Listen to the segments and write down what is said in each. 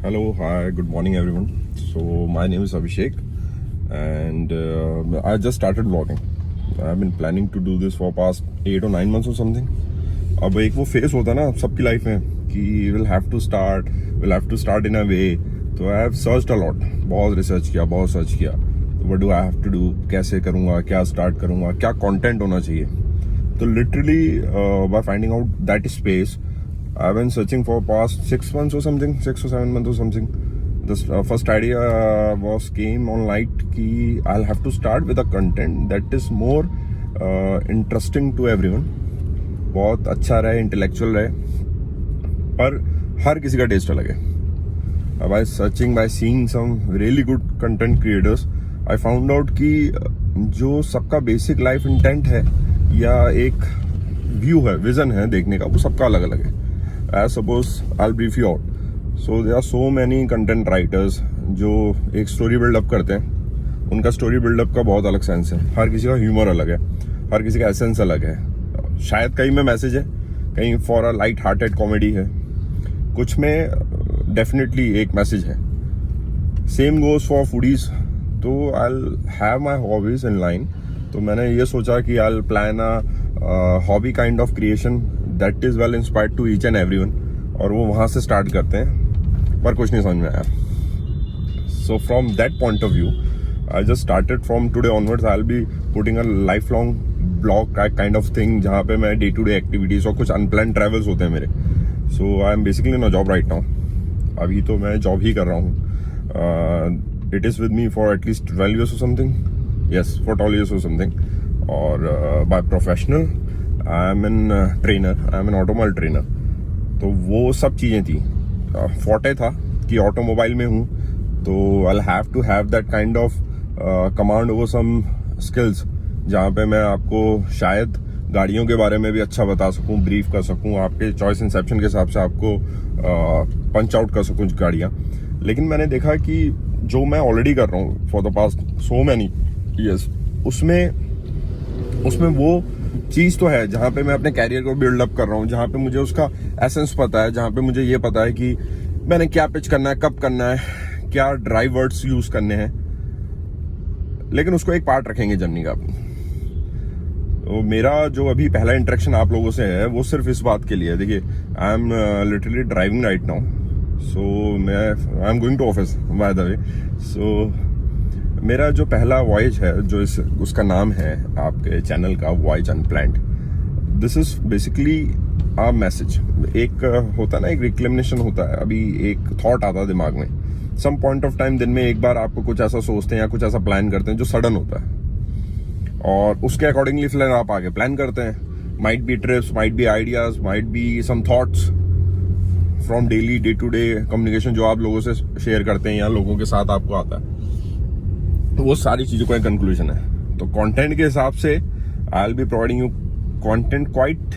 Hello, hi, good morning everyone. So my name is Abhishek and I just started vlogging. I've been planning to do this for past 8 or 9 months or something. अब एक वो face होता है ना सबकी life में कि will have to start in a way. तो I have searched a lot, बहुत रिसर्च किया, बहुत सर्च किया. What do I have to do, कैसे करूँगा, क्या स्टार्ट करूँगा, क्या कंटेंट होना चाहिए. तो literally by finding out that space I've been searching for past 6 months or something, 6 or 7 months or something. The first idea came on light कि I'll have to start with a content that is more interesting to everyone. बहुत अच्छा रहे, intellectual रहे, पर हर किसी का test अलग है. by seeing some really good content creators, I found out कि जो सबका बेसिक लाइफ इंटेंट है या एक व्यू है, विजन है देखने का, वो सबका अलग अलग है. As suppose I'll brief you out. So there are so many content writers जो एक स्टोरी बिल्डअप करते हैं. उनका स्टोरी बिल्डअप का बहुत अलग सेंस है. हर किसी का ह्यूमर अलग है, हर किसी का एसेंस अलग है. शायद कहीं में मैसेज है, कहीं for a light hearted comedy है, कुछ में डेफिनेटली एक मैसेज है. Same goes for foodies. तो I'll have my hobbies in line. तो मैंने ये सोचा कि I'll plan a hobby kind of creation that is well inspired to each and everyone, और वो वहाँ से स्टार्ट करते हैं, पर कुछ नहीं समझ में आया. So from that point of view, I just started from today onwards. I'll be putting a lifelong blog kind of thing जहाँ पे मैं day to day activities और कुछ unplanned travels होते हैं मेरे. So I'm basically in a job right now. अभी तो मैं जॉब ही कर रहा हूँ. It is with me for at least 12 years or something. Yes, for 12 years or something. और by professional I am an trainer, I am an automobile trainer. तो वो सब चीज़ें थी. फोर्टे था कि ऑटोमोबाइल में हूँ तो I have to have that kind of command over some skills, जहाँ पे मैं आपको शायद गाड़ियों के बारे में भी अच्छा बता सकूँ, ब्रीफ कर सकूँ, आपके चॉइस इंसेप्शन के हिसाब से आपको पंच आउट कर सकूँ गाड़ियाँ. लेकिन मैंने देखा कि जो मैं ऑलरेडी कर रहा हूँ for the past so many years, उसमें वो चीज तो है जहां पे मैं अपने कैरियर को बिल्डअप कर रहा हूं, जहां पे मुझे उसका एसेंस पता है, जहां पे मुझे ये पता है कि मैंने क्या पिच करना है, कब करना है, क्या ड्राइव वर्ड्स यूज करने हैं. लेकिन उसको एक पार्ट रखेंगे जर्नी का अपनी. तो मेरा जो अभी पहला इंटरेक्शन आप लोगों से है वो सिर्फ इस बात के लिए. देखिए, I am literally driving right now. So I am going to office by the way. So मेरा जो पहला वॉयज है, जो उसका नाम है आपके चैनल का, voyage unplanned. This is basically a message. एक होता है ना, एक रिक्लेमिनेशन होता है. अभी एक थॉट आता है दिमाग में, सम पॉइंट ऑफ टाइम दिन में एक बार आपको कुछ ऐसा सोचते हैं या कुछ ऐसा प्लान करते हैं जो सडन होता है, और उसके अकॉर्डिंगली फिर आप आगे प्लान करते हैं. Might be trips, might be ideas, might be some thoughts from daily day to day communication जो आप लोगों से शेयर करते हैं या लोगों के साथ आपको आता है. तो वो सारी चीजों का एक कंक्लूजन है. तो कंटेंट के हिसाब से I will be providing you content quite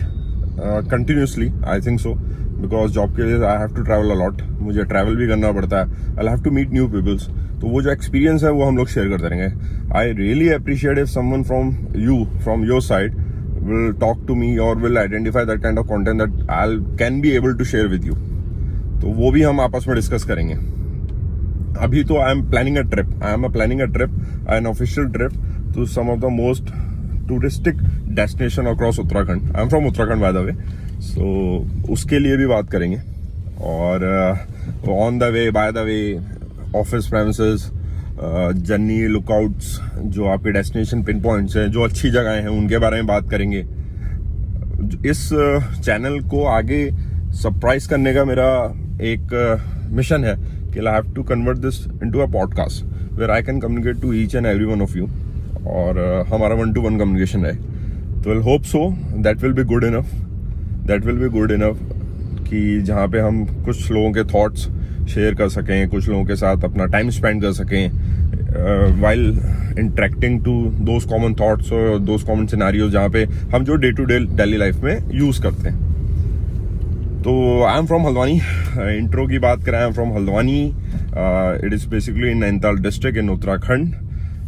continuously, I think so, because job के लिए I have to travel a lot. मुझे ट्रैवल भी करना पड़ता है. I have to meet new peoples. तो वो जो एक्सपीरियंस है वो हम लोग शेयर करते रहेंगे. I really appreciate if someone from your side will talk to me or will identify that kind of content that I can be able to share with you. तो वो भी हम आपस में डिस्कस करेंगे. अभी तो I am planning a trip, an official trip to some of the most touristic destination across Uttarakhand. I am from Uttarakhand by the way. So उसके लिए भी बात करेंगे. और on the way, by the way, office premises, journey lookouts, जो आपके destination pin points हैं, जो अच्छी जगहें हैं, उनके बारे में बात करेंगे. इस चैनल को आगे सरप्राइज करने का मेरा एक मिशन है कि I have to convert this into a podcast where I can communicate to each and every one of you, और हमारा 1-to-1 कम्युनिकेशन रहे. तो I hope so that will be good enough कि जहाँ पे हम कुछ लोगों के थॉट्स शेयर कर सकें, कुछ लोगों के साथ अपना टाइम स्पेंड कर सकें while interacting to those common thoughts और दोज कॉमन सिनेरियोज जहाँ पे हम जो day to day daily life में यूज करते हैं. तो I am from Haldwani. Intro की बात करें, I am from Haldwani. It is basically in Nainital district in Uttarakhand.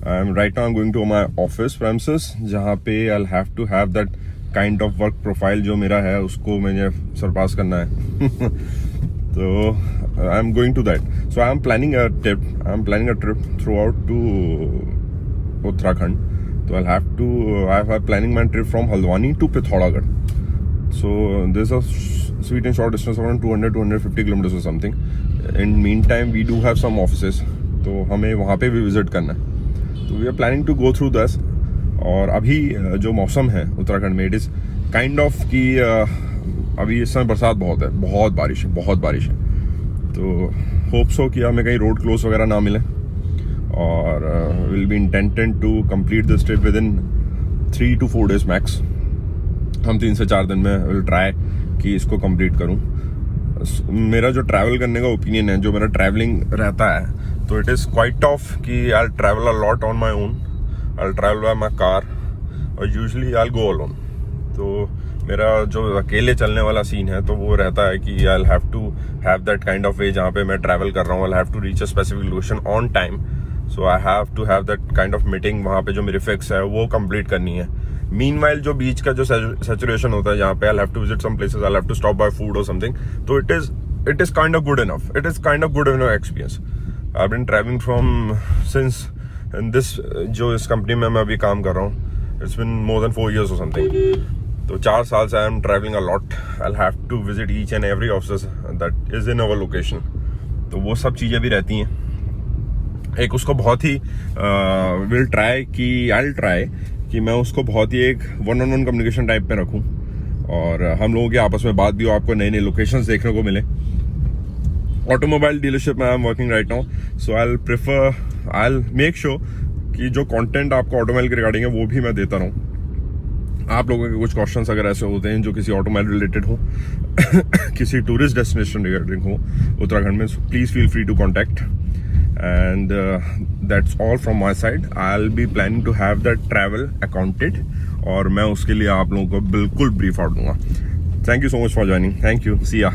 I am right now going to my office premises, जहाँ पे I have to have that kind of work profile जो मेरा है उसको मुझे सरपास करना है. So I'm going to that. So I'm planning a trip throughout to Uttarakhand. So I'm planning my trip from Haldwani to Pithoragarh. So there's a sweet and short distance around 250 kilometers or something. In meantime we do have some offices, तो हमें वहाँ पे भी visit करना है. तो we are planning to go through this. और अभी जो मौसम है उत्तराखंड में, इट इज़ काइंड ऑफ कि अभी इस समय बरसात बहुत है, बहुत बारिश है. तो होप सो कि हमें कहीं रोड क्लोज वगैरह ना मिले. और will be intended to complete this trip within 3 to 4 days max. हम 3 से 4 दिन में विल ट्राई कि इसको कंप्लीट करूं. मेरा जो ट्रैवल करने का ओपिनियन है, जो मेरा ट्रैवलिंग रहता है, तो इट इज़ क्वाइट टफ कि I travel a lot on my own. I travel by my car और यूजली आई गो अलोन. तो मेरा जो अकेले चलने वाला सीन है, तो वो रहता है कि I have to have that kind of way जहाँ पे मैं ट्रैवल कर रहा हूँ. I have to reach a specific location on time. So I have to have that kind of meeting. वहाँ पे जो मेरी फिक्स है वो कंप्लीट करनी है. मीनवाइल जो बीच का जो सैचुरेशन होता है, जहाँ पे I have to visit some places, I have to stop by food और समथिंग. तो it is kind of good enough. It is kind of good enough experience. I have been travelling from since this जो इस company में मैं अभी काम कर रहा हूँ, it's been more than 4 years और समथिंग. तो 4 साल से I am travelling a lot. I have to visit each and every office that is in our location. तो वो सब चीज़ें भी रहती हैं. एक उसको बहुत ही विल ट्राई कि मैं उसको बहुत ही एक 1-on-1 कम्युनिकेशन टाइप पे रखूं, और हम लोगों की आपस में बात भी हो, आपको नई नई लोकेशंस देखने को मिले. ऑटोमोबाइल डीलरशिप में I am working right now. So I will make sure कि जो कंटेंट आपको ऑटोमोबाइल के रिगार्डिंग है वो भी मैं देता रहूं. आप लोगों के कुछ क्वेश्चंस अगर ऐसे होते हैं जो किसी ऑटोमोबाइल रिलेटेड हो, किसी टूरिस्ट डेस्टिनेशन रिगार्डिंग हो उत्तराखंड में, please feel free to contact. And that's all from my side. I'll be planning to have that travel accounted, और मैं उसके लिए आप लोगों को बिल्कुल ब्रीफ आउट दूंगा. Thank you so much for joining. Thank you. See ya.